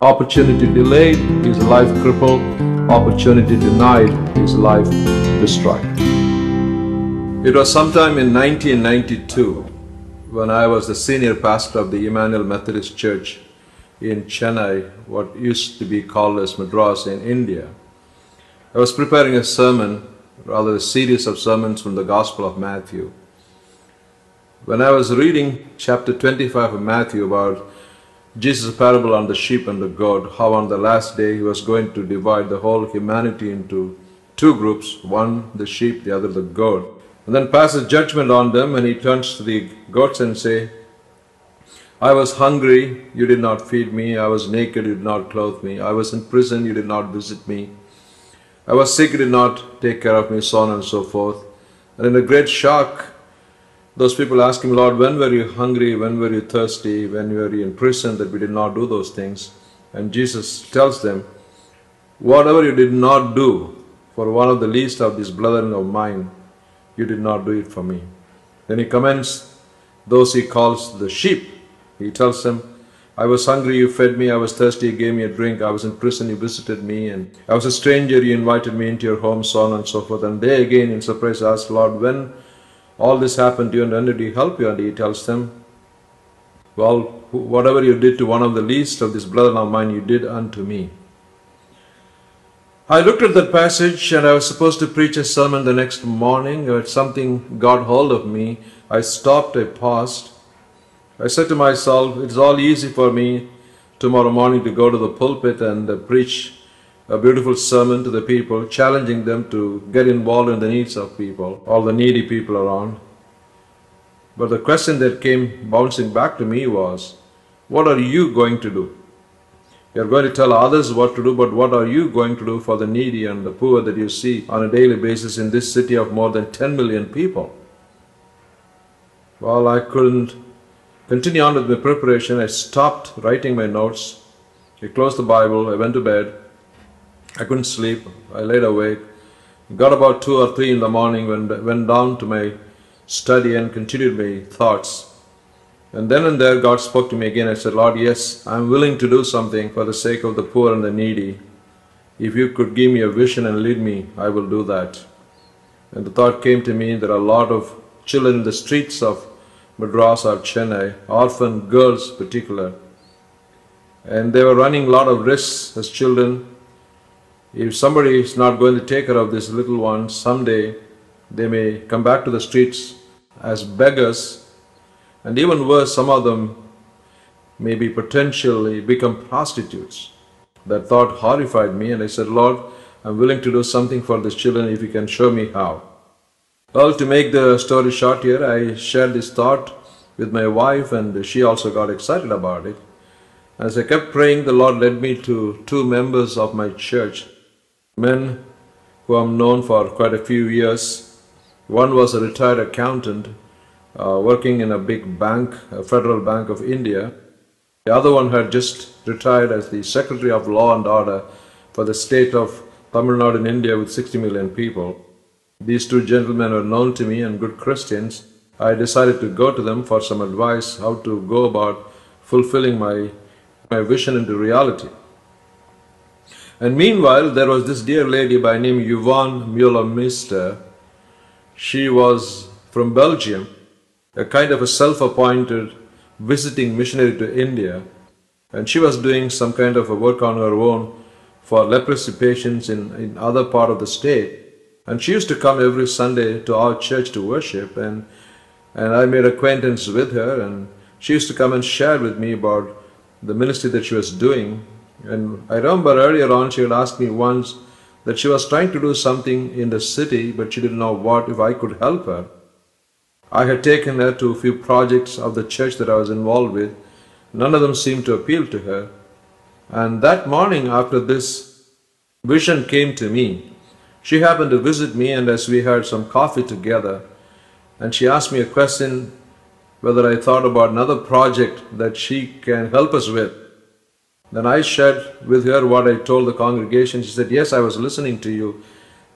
Opportunity delayed is life crippled. Opportunity denied is life destroyed. It was sometime in 1992 when I was the senior pastor of the Emmanuel Methodist Church in Chennai, what used to be called as Madras in India. I was preparing a sermon, rather a series of sermons from the Gospel of Matthew. When I was reading chapter 25 of Matthew about Jesus' parable on the sheep and the goat, how on the last day he was going to divide the whole humanity into two groups, one the sheep, the other the goat, and then passes judgment on them, and he turns to the goats and say, I was hungry, you did not feed me. I was naked, you did not clothe me. I was in prison, you did not visit me. I was sick, you did not take care of me, so on and so forth. And in a great shock, those people ask him, Lord, when were you hungry? When were you thirsty? When were you in prison that we did not do those things? And Jesus tells them, whatever you did not do for one of the least of these brethren of mine, you did not do it for me. Then he commends those he calls the sheep. He tells them, I was hungry, you fed me. I was thirsty, you gave me a drink. I was in prison, you visited me. And I was a stranger, you invited me into your home, so on and so forth. And they again in surprise ask, Lord, when all this happened to you, and when did he help you? And he tells them, well, whatever you did to one of the least of this brethren of mine, you did unto me. I looked at that passage and I was supposed to preach a sermon the next morning, but something got hold of me. I stopped, I paused. I said to myself, it's all easy for me tomorrow morning to go to the pulpit and preach a beautiful sermon to the people, challenging them to get involved in the needs of people, all the needy people around. But the question that came bouncing back to me was, what are you going to do? You're going to tell others what to do, but what are you going to do for the needy and the poor that you see on a daily basis in this city of more than 10 million people? Well, I couldn't continue on with my preparation. I stopped writing my notes. I closed the Bible. I went to bed. I couldn't sleep. I laid awake. Got about 2 or 3 in the morning, went down to my study and continued my thoughts. And then and there God spoke to me again. I said, Lord, yes, I'm willing to do something for the sake of the poor and the needy. If you could give me a vision and lead me, I will do that. And the thought came to me, there are a lot of children in the streets of Madras or Chennai, orphan girls in particular. And they were running a lot of risks as children. If somebody is not going to take care of these little ones, someday they may come back to the streets as beggars, and even worse, some of them may be potentially become prostitutes. That thought horrified me, and I said, Lord, I'm willing to do something for these children if you can show me how. Well, to make the story short here, I shared this thought with my wife, and she also got excited about it. As I kept praying, the Lord led me to 2 members of my church, men who I've known for quite a few years. One was a retired accountant working in a big bank, a federal bank of India. The other one had just retired as the Secretary of Law and Order for the state of Tamil Nadu in India with 60 million people. These 2 gentlemen were known to me and good Christians. I decided to go to them for some advice how to go about fulfilling my vision into reality. And meanwhile, there was this dear lady by name Yvonne Mueller-Mister. She was from Belgium, a kind of a self-appointed visiting missionary to India. And she was doing some kind of a work on her own for leprosy patients in other part of the state. And she used to come every Sunday to our church to worship. And I made acquaintance with her. And she used to come and share with me about the ministry that she was doing. And I remember earlier on she had asked me once that she was trying to do something in the city, but she didn't know what, if I could help her. I had taken her to a few projects of the church that I was involved with. None of them seemed to appeal to her. And that morning after this vision came to me, she happened to visit me, and as we had some coffee together, and she asked me a question whether I thought about another project that she can help us with. Then I shared with her what I told the congregation. She said, yes, I was listening to you.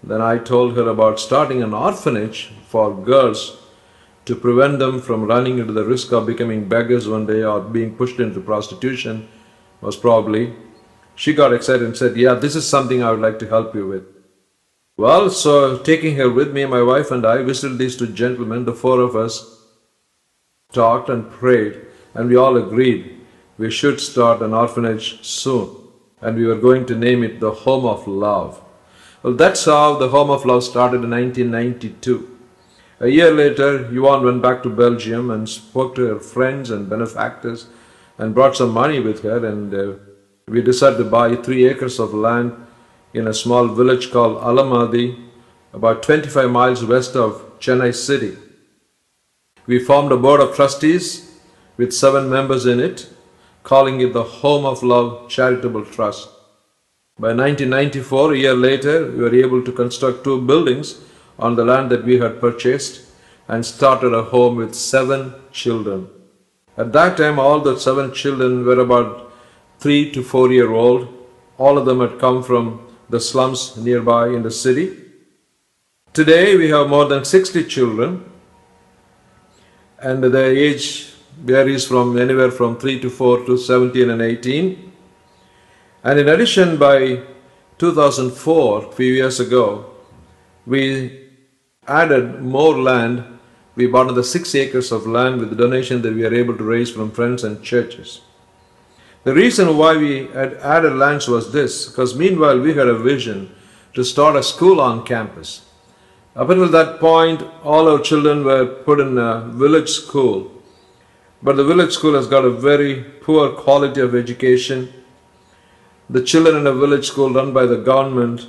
Then I told her about starting an orphanage for girls to prevent them from running into the risk of becoming beggars one day or being pushed into prostitution, most probably. She got excited and said, yeah, this is something I would like to help you with. Well, so taking her with me, my wife and I visited these two gentlemen. The four of us talked and prayed, and we all agreed we should start an orphanage soon. And we were going to name it the Home of Love. Well, that's how the Home of Love started in 1992. A year later, Yvonne went back to Belgium and spoke to her friends and benefactors and brought some money with her, and we decided to buy 3 acres of land in a small village called Alamadi, about 25 miles west of Chennai city. We formed a board of trustees with 7 members in it, calling it the Home of Love Charitable Trust. By 1994, a year later, we were able to construct 2 buildings on the land that we had purchased and started a home with 7 children. At that time, all the 7 children were about 3 to 4 years old. All of them had come from the slums nearby in the city. Today, we have more than 60 children, and their age varies from anywhere from 3 to 4 to 17 and 18. And in addition, by 2004, a few years ago, we added more land. We bought another 6 acres of land with the donation that we are able to raise from friends and churches. The reason why we had added lands was this, because meanwhile we had a vision to start a school on campus. Up until that point, all our children were put in a village school. But the village school has got a very poor quality of education. The children in a village school run by the government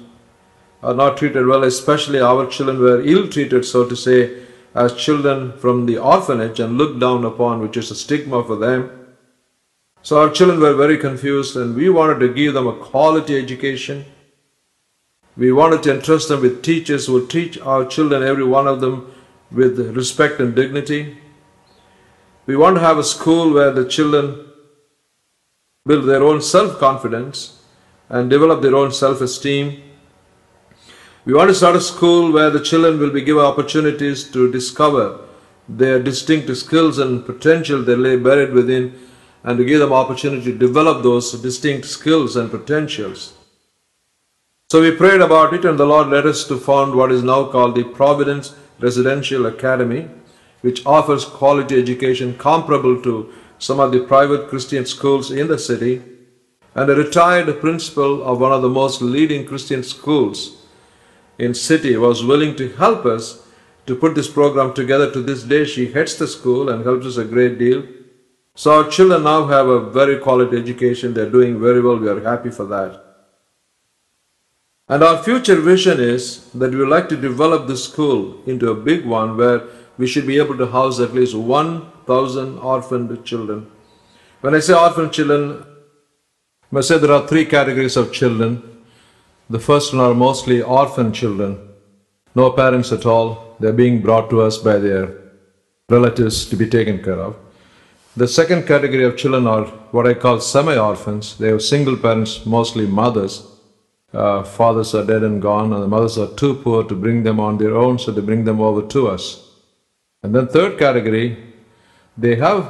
are not treated well, especially our children were ill-treated, so to say, as children from the orphanage and looked down upon, which is a stigma for them. So our children were very confused, and we wanted to give them a quality education. We wanted to entrust them with teachers who would teach our children, every one of them, with respect and dignity. We want to have a school where the children build their own self-confidence and develop their own self-esteem. We want to start a school where the children will be given opportunities to discover their distinct skills and potential they lay buried within, and to give them opportunity to develop those distinct skills and potentials. So we prayed about it, and the Lord led us to found what is now called the Providence Residential Academy, which offers quality education comparable to some of the private Christian schools in the city. And a retired principal of one of the most leading Christian schools in city was willing to help us to put this program together. To this day, she heads the school and helps us a great deal. So our children now have a very quality education. They're doing very well. We are happy for that. And our future vision is that we would like to develop this school into a big one where we should be able to house at least 1,000 orphaned children. When I say orphaned children, I must say there are 3 categories of children. The first one are mostly orphan children, no parents at all. They're being brought to us by their relatives to be taken care of. The second category of children are what I call semi-orphans. They have single parents, mostly mothers. Fathers are dead and gone, and the mothers are too poor to bring them on their own, so they bring them over to us. And then third category,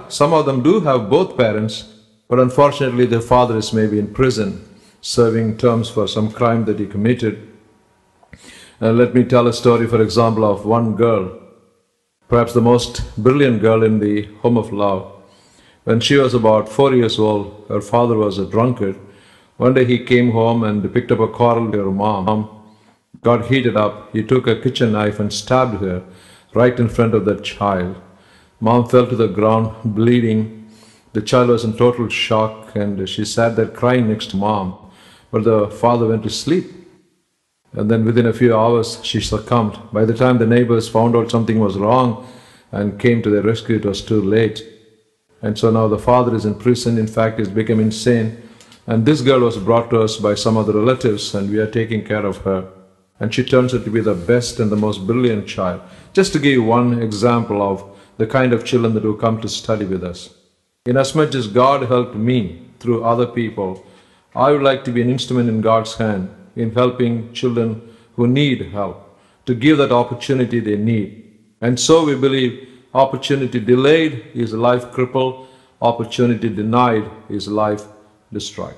some of them do have both parents, but unfortunately their father is maybe in prison, serving terms for some crime that he committed. And let me tell a story, for example, of one girl, perhaps the most brilliant girl in the Home of Love. When she was about 4 years old, her father was a drunkard. One day he came home and picked up a quarrel with her mom. Got heated up. He took a kitchen knife and stabbed her right in front of that child. Mom fell to the ground, bleeding. The child was in total shock, and she sat there crying next to mom. But the father went to sleep. And then within a few hours, she succumbed. By the time the neighbors found out something was wrong and came to their rescue, it was too late. And so now the father is in prison. In fact, he's become insane. And this girl was brought to us by some of the relatives, and we are taking care of her. And she turns out to be the best and the most brilliant child. Just to give one example of the kind of children that will come to study with us. Inasmuch as God helped me through other people, I would like to be an instrument in God's hand in helping children who need help, to give that opportunity they need. And so we believe opportunity delayed is life crippled, opportunity denied is life destroyed.